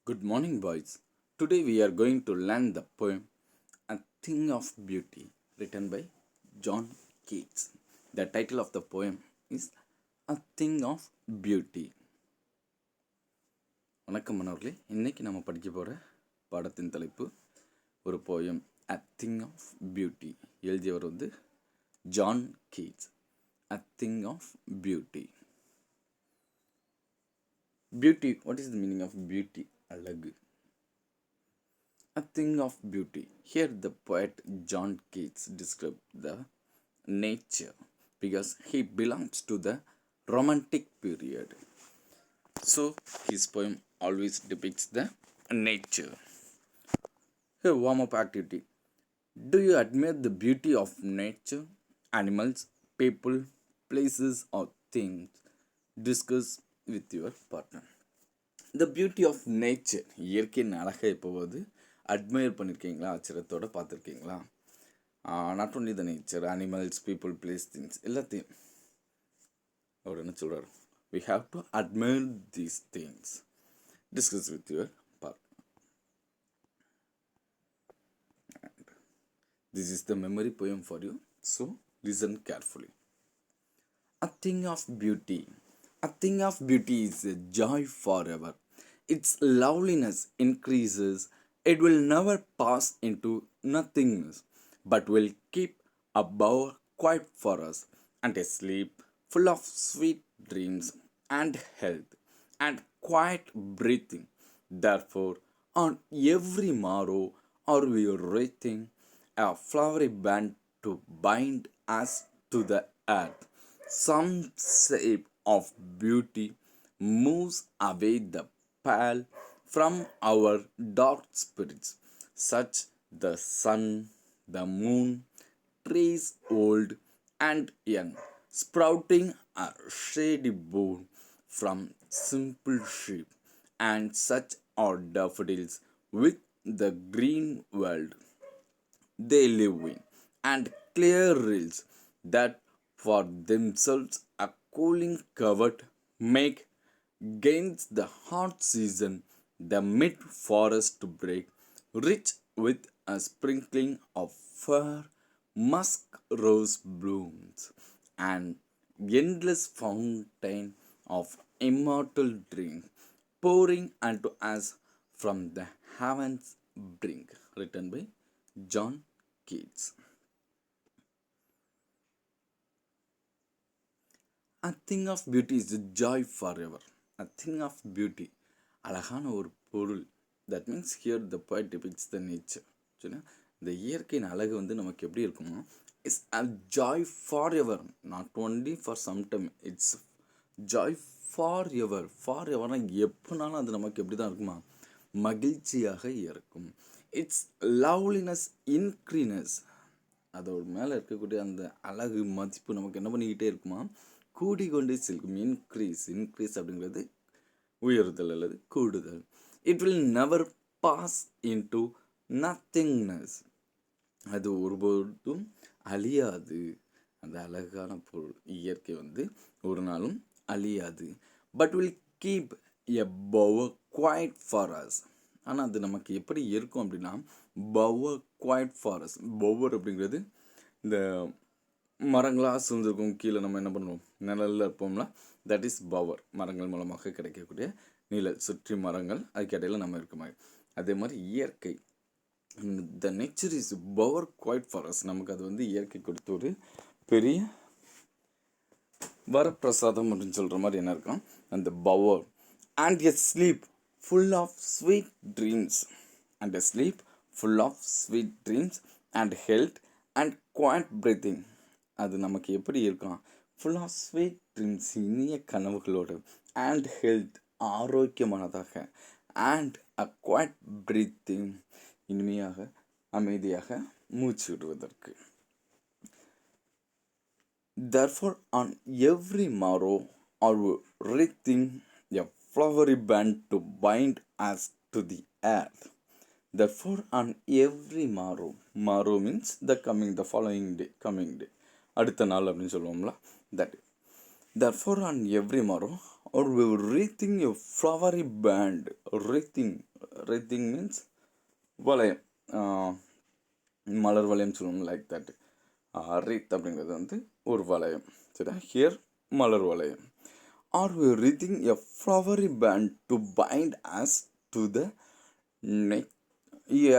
Good morning, boys. Today we are going to learn the poem A Thing of Beauty, written by John Keats. The title of the poem is A Thing of Beauty. வணக்கம் மாணவர்களே, இன்னைக்கு நம்ம படிக்க போகிற பாடத்தின் தலைப்பு ஒரு poem A Thing of Beauty. எழுதியவர் John Keats. A Thing of Beauty. Beauty, what is the meaning of beauty? Alagu. A thing of beauty. Here the poet John Keats described the nature because he belongs to the romantic period. So his poem always depicts the nature. Here, warm-up activity. Do you admire the beauty of nature? Animals, people, places or things? Discuss with your partner. The beauty of nature, இயற்கையின் அழகை எப்போது admire பண்ணியிருக்கீங்களா, ஆச்சரியத்தோடு பார்த்துருக்கீங்களா? Not only the nature, animals, people, place, things எல்லாத்தையும் அவர் என்ன சொல்கிறார்? We have to admire these things. Discuss with your partner. And this is the memory poem for you, so listen carefully. A thing of beauty. A thing of beauty is a joy forever. Its loveliness increases. It will never pass into nothingness, but will keep above quiet for us, and a sleep full of sweet dreams and health and quiet breathing. Therefore, on every morrow are we wreathing a flowery band to bind us to the earth. Some shape of beauty moves away the pale from our dark spirits, such the sun, the moon, trees old and young, sprouting a shady bough from simple sheep, and such are daffodils with the green world they live in, and clear rills that for themselves a cooling covert make gains the hot season the mid forest to break, rich with a sprinkling of fair musk rose blooms, and endless fountain of immortal drink pouring unto us from the heavens brink. Written by John Keats. A thing of beauty is a joy forever. A thing of beauty, அழகான ஒரு பொருள். That means here the poet depicts the nature. சரியா? இந்த இயற்கையின் அழகு நமக்கு எப்படி இருக்குமோ, it's a joy for ever, not only for some time, it's joy for ever. For எவர்னா எப்போனாலும் அது நமக்கு எப்படி தான் இருக்குமா, மகிழ்ச்சியாக இருக்கும். இட்ஸ் லவ்லினஸ் இன்க்ரீனஸ், அதோட மேலே இருக்கக்கூடிய அந்த அழகு மதிப்பு நமக்கு என்ன பண்ணிக்கிட்டே இருக்குமா, கூடிக்கொண்டே செல்லும். இன்க்ரீஸ் அப்படிங்கிறது உயர்தல் அல்லது கூடுதல். It will never pass into nothingness, அது ஒருபோதும் அழியாது. அந்த அழகான பொருள் இயற்கை ஒரு நாளும் அழியாது. But will keep a bower quiet for us, ஆனால் அது நமக்கு எப்படி இருக்கும் அப்படின்னா, bower quiet for us. Bower அப்படிங்கிறது இந்த மரங்களாக சூழ்ந்திருக்கும், கீழே நம்ம என்ன பண்ணுவோம், நிழலில் இருப்போம்ல, தட் இஸ் பவர். மரங்கள் மூலமாக கிடைக்கக்கூடிய நிழல், சுற்றி மரங்கள், அதுக்கு இடையில நம்ம இருக்க மாதிரி. அதே மாதிரி இயற்கை, the nature is bower quiet for us. நமக்கு அது இயற்கை கொடுத்த ஒரு பெரிய வரப்பிரசாதம் அப்படின்னு சொல்கிற மாதிரி என்ன இருக்கும், அந்த bower. And a sleep full of sweet dreams, and a sleep full of sweet dreams and health and quiet breathing. அது நமக்கு எப்படி இருக்கும், ஃபுல் ஆஃப் ஸ்வீட் ட்ரீம்ஸ், இனிய கனவுகளோடு, அண்ட் ஹெல்த், ஆரோக்கியமானதாக, அண்ட் அ குவைட் பிரீத்திங், இனிமையாக அமைதியாக மூச்சு விடுவதற்கு. Therefore on every morrow are we wreathing a flowery band to bind us to the earth. Therefore on every morrow means the following day, coming day, அடுத்த நாள் அப்படின்னு சொல்லுவோம்ல, that. Therefore on every morrow or we were wreathing a flowery band. Wreathing means வளையம், மலர் வளையம் சொல்லுவோம், like that. Wreath அப்படிங்கிறது வந்து ஒரு வளையம், சரியா? ஹியர் மலர் வளையம். Are we wreathing a flowery band to bind us to the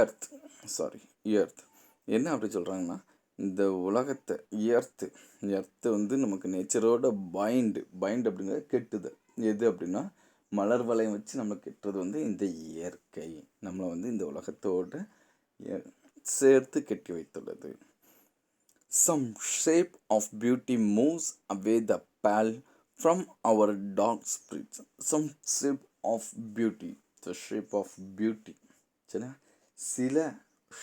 earth. என்ன அப்படி சொல்கிறாங்கன்னா, இந்த உலகத்தை எர்த்து வந்து நமக்கு நேச்சரோட பைண்ட் அப்படிங்கிறது கெட்டுதல். எது அப்படின்னா மலர் வளையம் வச்சு நம்ம கெட்டுறது வந்து இந்த இயற்கை நம்மளை வந்து இந்த உலகத்தோடு சேர்த்து கெட்டி வைத்துள்ளது. Some shape of beauty moves away the pale from our dark spirits. Some shape of beauty, the shape of beauty. சரியா? சில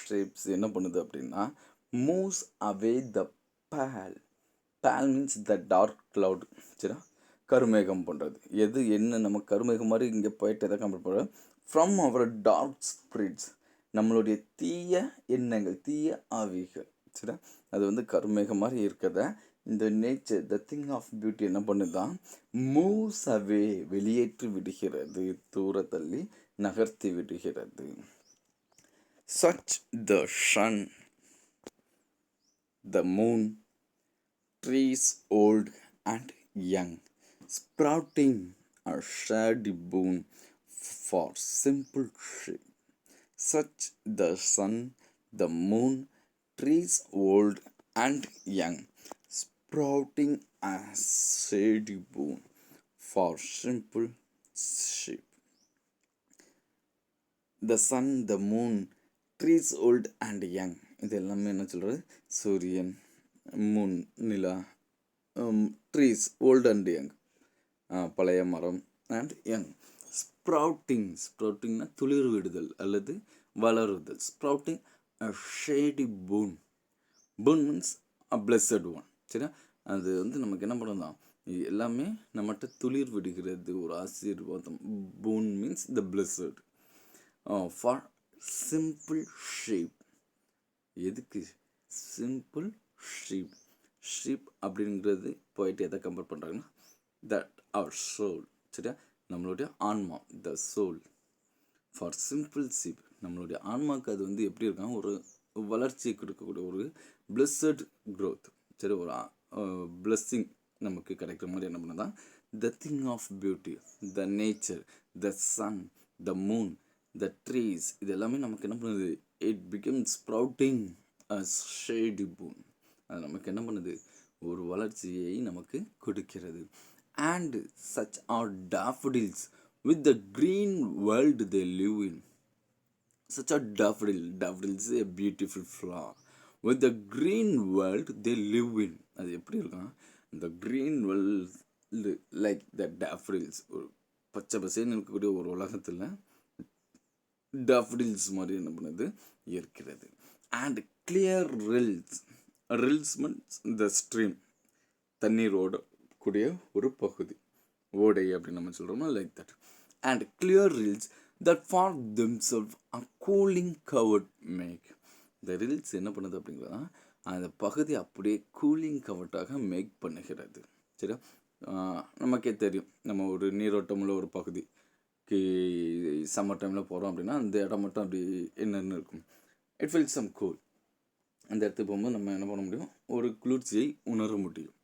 ஷேப்ஸ் என்ன பண்ணுது அப்படின்னா மூவ்ஸ் அவே த பேல். பேல் மீன்ஸ் த டார்க் கிளவுட். சரியா? கருமேகம் பண்ணுறது. எது என்ன நம்ம கருமேகம் மாதிரி இங்கே போயிட்டு எதை கம்பேர் பண்ணுறோம்? ஃப்ரம் அவர் டார்க் ஸ்பிரிட்ஸ், நம்மளுடைய தீய எண்ணங்கள், தீய ஆவிகள். சரியா? அது வந்து கருமேகம் மாதிரி இருக்கிறத இந்த nature, the thing of beauty என்ன பண்ணுதான்? மூவ்ஸ் அவே, வெளியேற்றி விடுகிறது, தூர தள்ளி நகர்த்தி விடுகிறது. Such the sun, the moon, trees old and young, sprouting a shady boon for simple sheep. Such the sun, the moon, trees old and young, sprouting a shady boon for simple sheep. The sun, the moon, trees old and young, இது எல்லாமே என்ன சொல்கிறது? சூரியன், moon, நிலா, trees old and young, பழைய மரம், and young. ஸ்ப்ரவுட்டிங்னா துளிர் விடுதல் அல்லது வளருதல். Sprouting a shady boon. Boon means a blessed one. சரியா? அது வந்து நமக்கு என்ன பண்ணுதான்? எல்லாமே நம்மகிட்ட துளிர் விடுகிறது, ஒரு ஆசீர்வாதம். Boon means the blessed. For simple sheep. எதுக்கு சிம்பிள் ஷீப்? ஷீப் அப்படிங்கிறது போயிட்டு எதை கம்பேர் பண்ணுறாங்கன்னா தட் அவர் சோல். சரியா? நம்மளுடைய ஆன்மா, the soul. For simple sheep, நம்மளுடைய ஆன்மாவுக்கு அது வந்து எப்படி இருக்காங்க? ஒரு வளர்ச்சியை கொடுக்கக்கூடிய ஒரு பிளஸட் க்ரோத். சரி, ஒரு பிளஸ்ஸிங் நமக்கு கிடைக்கிற மாதிரி என்ன பண்ணுதான்? The thing of beauty, the nature, the sun, the moon, the trees, இது எல்லாமே நமக்கு என்ன பண்ணுது? It become sprouting a shady boon. அது நமக்கு என்ன பண்ணுது? ஒரு வளர்ச்சியை நமக்கு கொடுக்கிறது. And such are daffodils with the green world they live in. Such a daffodil is a beautiful flower with the green world they live in. அது எப்படி இருக்கும்? இந்த green world like the daffodils, ஒரு பச்சை பசேன்னு இருக்கக்கூடிய ஒரு உலகத்தில் daffodils மாதிரி என்ன பண்ணுது? இருக்கிறது. And clear rills means the stream, தண்ணீரோட கூடிய ஒரு பகுதி, ஓடை அப்படின்னு நம்ம சொல்கிறோமா, like that. And clear rills that for themself a cooling covert make. இந்த ரில்ஸ் என்ன பண்ணுது அப்படிங்கிறதா அந்த பகுதி அப்படியே கூலிங் கவர்ட்டாக மேக் பண்ணுகிறது. சரியா? நமக்கே தெரியும், நம்ம ஒரு நீரோட்டமுள்ள ஒரு பகுதி சம்மர் டைமில் போகிறோம் அப்படின்னா அந்த இடம் மட்டும் அப்படி என்னென்னு இருக்கும்? It feels some cool. அந்த இடத்துக்கு போகும்போது நம்ம என்ன பண்ண முடியும்? ஒரு குளிர்ச்சியை உணர முடியும்.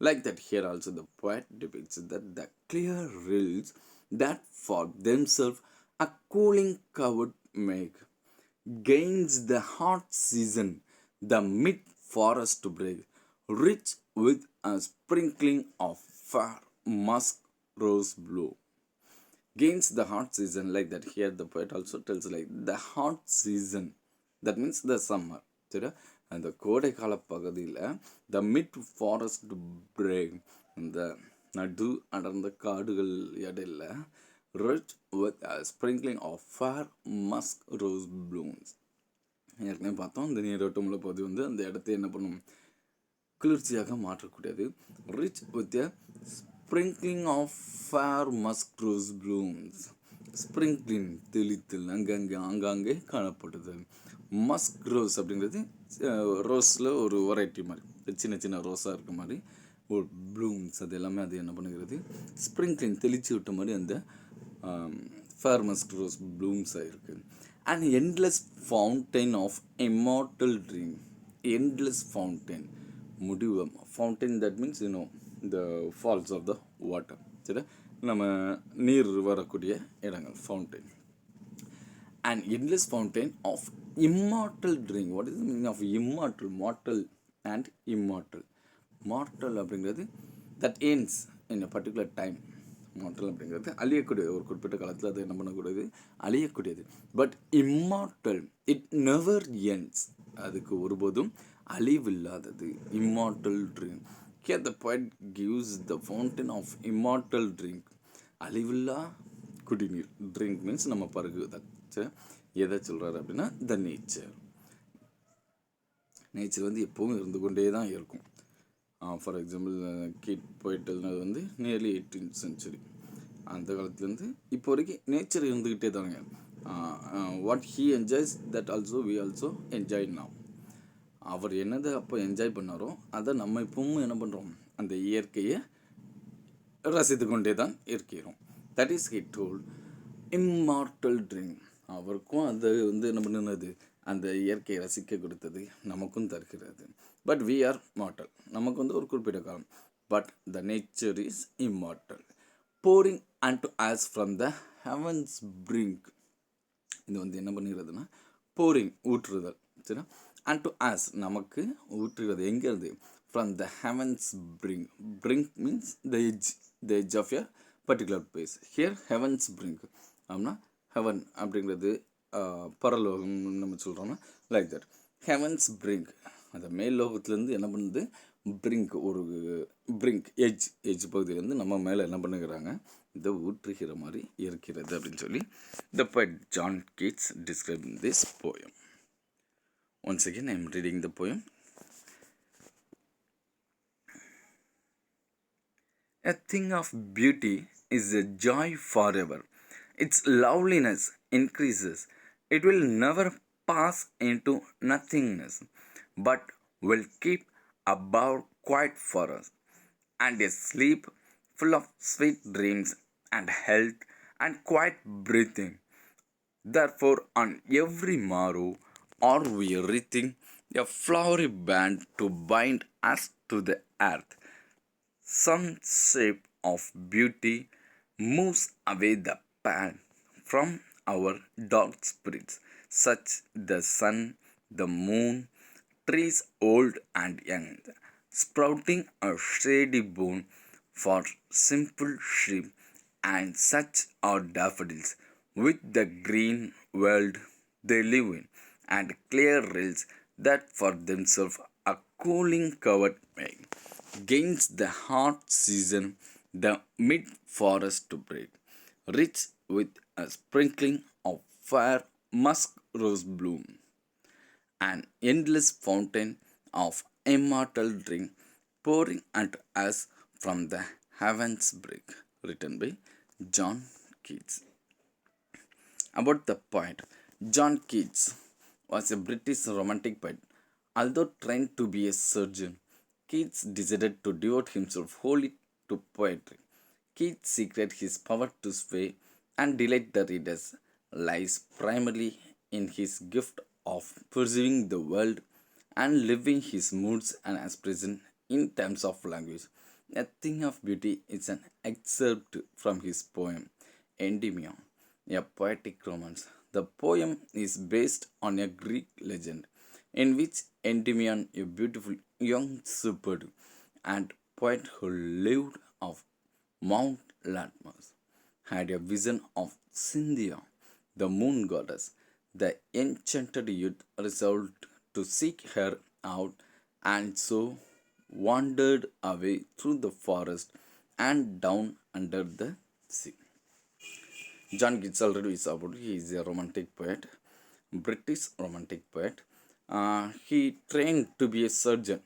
Like that here also the poet depicts that the clear rills that for themselves a cooling covered make gains the hot season the mid forest break rich with a sprinkling of fair musk rose bloom. Gains the hot season, like that here the poet also tells like the hot season, that means the summer. சரியா? அந்த கோடை கால பகுதியில் த mid forest break, இந்த நடு அடர்ந்த காடுகள் இடையில rich with sprinkling of fair musk rose blooms. ஏற்கனவே பார்த்தோம், இந்த நீரோட்டமுள்ள பகுதி வந்து அந்த இடத்த என்ன பண்ணும்? குளிர்ச்சியாக மாற்றக்கூடியது. Rich with a sprinkling of fair musk rose blooms. Sprinkling தெளித்தல் ஆங்காங்கே காணப்படுது. மஸ்க் ரோஸ் அப்படிங்கிறது ரோஸில் ஒரு வெரைட்டி மாதிரி, சின்ன சின்ன ரோஸாக இருக்க மாதிரி ஒரு ப்ளூம்ஸ் அது எல்லாமே அது என்ன பண்ணுகிறது, ஸ்ப்ரிங்க்லிங் தெளித்து விட்ட மாதிரி அந்த ஃபேர்மஸ்ட் ரோஸ் ப்ளூம்ஸ் ஆகிருக்கு. And endless fountain of immortal dream. Endless fountain, முடிவு. ஃபவுண்டைன் தட் மீன்ஸ் இந்த ஃபால்ஸ் ஆஃப் த வாட்டர், சரி, நம்ம நீர் வரக்கூடிய இடங்கள் fountain. An endless fountain of immortal drink. What is the meaning of immortal? Mortal and immortal. Mortal அப்படிங்கிறது that ends in a particular time. Mortal அப்படிங்கிறது அழியக்கூடியது, ஒரு குறிப்பிட்ட காலத்தில் அது என்ன பண்ணக்கூடியது, அழியக்கூடியது. But immortal, it never ends, அதுக்கு ஒருபோதும் அழிவில்லாதது. Immortal drink. Here the poet gives the fountain of immortal drink. அழிவில்லா குடிநீர். ட்ரிங்க் மீன்ஸ் நம்ம பருகுதல். சரி, எதை சொல்கிறாரு அப்படின்னா த நேச்சர். நேச்சர் வந்து எப்பவும் இருந்து கொண்டே தான் இருக்கும். ஃபார் எக்ஸாம்பிள் கீட் போயிட்டு வந்து நியர்லி 18th century, அந்த காலத்துலேருந்து இப்போ வரைக்கும் நேச்சர் இருந்துக்கிட்டே தாங்க. What he enjoys that also we also enjoy now. அவர் என்னதை அப்போ என்ஜாய் பண்ணாரோ அதை நம்ம இப்பவும் என்ன பண்ணுறோம், அந்த இயற்கையை ரசித்து கொண்டே தான் இருக்கிறோம். That is he told immortal drink. அவருக்கும் அது வந்து என்ன பண்ணுனது, அந்த இயற்கையை ரசிக்க கொடுத்தது நமக்கும் தருகிறது. பட் வி ஆர் மார்டல், நமக்கு வந்து ஒரு குறிப்பிட்ட காலம். But the nature is immortal. Boring and to as from the heaven's bring. இது வந்து என்ன பண்ணுகிறதுனா போரிங், ஊற்றுதல், சரி, அண்ட் டு ஆஸ் நமக்கு ஊற்றுகிறது எங்கேருந்து, from the heaven's brink. Brink means the edge, the edge of a particular place. Here heaven's brink அப்படின்னா heaven அப்படிங்கிறது பரலோகம் நம்ம சொல்கிறோம்னா லைக் தட். ஹெவன்ஸ் பிரிங்க், அந்த மேல் லோகத்துலேருந்து என்ன பண்ணுது, பிரிங்க், ஒரு பிரிங்க், எட்ஜ் பகுதியிலேருந்து நம்ம மேலே என்ன பண்ணுகிறாங்க, இதை ஊற்றுகிற மாதிரி இருக்கிறது அப்படின்னு சொல்லி the poet John Keats described in this poem. Once again I am reading the poem. A thing of beauty is a joy forever. Its loveliness increases. It will never pass into nothingness, but will keep above quiet for us, and a sleep full of sweet dreams and health and quiet breathing. Therefore, on every morrow are we wreathing a flowery band to bind us to the earth. Some shape of beauty moves away the pain from our dark spirits, such the sun, the moon, trees old and young, sprouting a shady boon for simple sheep, and such are daffodils with the green world they live in, and clear rills that for themselves a cooling covert make. Gains the hot season the mid forest to break, rich with a sprinkling of fair musk rose bloom, an endless fountain of immortal drink pouring unto us from the heavens brink. Written by John Keats. About the poet, John Keats was a British romantic poet. Although trained to be a surgeon, Keats decided to devote himself wholly to poetry. Keats' secret, his power to sway and delight the readers, lies primarily in his gift of perceiving the world and living his moods and aspirations in terms of language. A Thing of Beauty is an excerpt from his poem Endymion, a poetic romance. The poem is based on a Greek legend in which Endymion, a beautiful young shepherd and poet who lived of Mount Latmus, had a vision of Cynthia, the moon goddess. The enchanted youth resolved to seek her out and so wandered away through the forest and down under the sea. John Keats already is about, he is a romantic poet, British romantic poet. He trained to be a surgeon,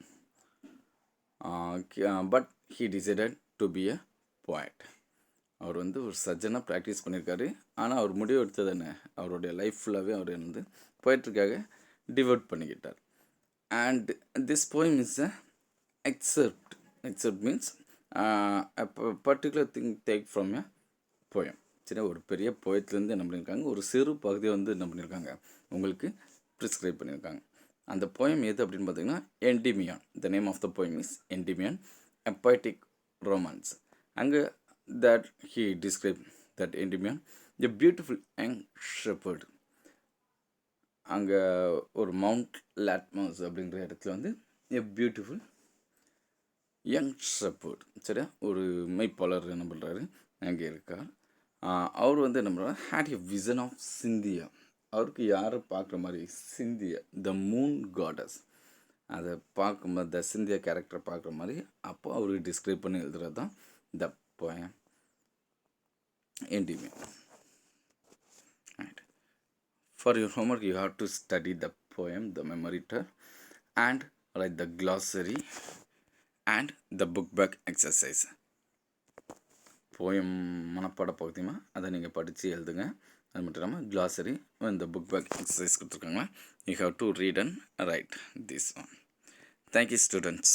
but he decided to be a poet. அவர் வந்து ஒரு சர்ஜனாக practice பண்ணியிருக்காரு. ஆனால் அவர் முடிவு எடுத்தது என்ன, அவருடைய life ஃபுல்லாகவே அவர் வந்து போய்ட்ருக்காக டிவோட் பண்ணிக்கிட்டார். And this poem is a excerpt excerpt means a particular thing take from a poem. சரி, ஒரு பெரிய போயத்துலேருந்து என்ன பண்ணியிருக்காங்க, ஒரு சிறு பகுதியை வந்து என்ன பண்ணியிருக்காங்க உங்களுக்கு ப்ரிஸ்கிரைப் பண்ணியிருக்காங்க. அந்த போயம் எது அப்படின்னு பார்த்தீங்கன்னா Endymion. The name of the poem is Endymion, a poetic romance. அங்கே that he described that Endymion a beautiful young shepherd. அங்கே ஒரு மவுண்ட் லாட்மஸ் அப்படிங்கிற இடத்துல வந்து a beautiful young shepherd, சரியா, ஒரு மெய்ப்பாளர் என்ன பண்ணுறாரு அங்கே இருக்கார். அவர் வந்து என்ன பண்ணுறாரு, had a vision of Scindia. அவருக்கு யாரை பார்க்குற மாதிரி, சிந்தியா த மூன் காடஸ், அதை பார்க்கும்போது த சிந்தியா கேரக்டரை பார்க்குற மாதிரி அப்போ அவருக்கு டிஸ்கிரைப் பண்ணி எழுதுறது தான் the poem Endymion. For your homework, you have to study the poem, the memory term, and write the glossary and the book back exercise. Poem மனப்பாட பகுதியுமா அதை நீங்கள் படித்து எழுதுங்க. அது மட்டும் இல்லாமல் glossary இந்த book back exercise கொடுத்துருக்காங்களா, you have to read and write this one. Thank you, students.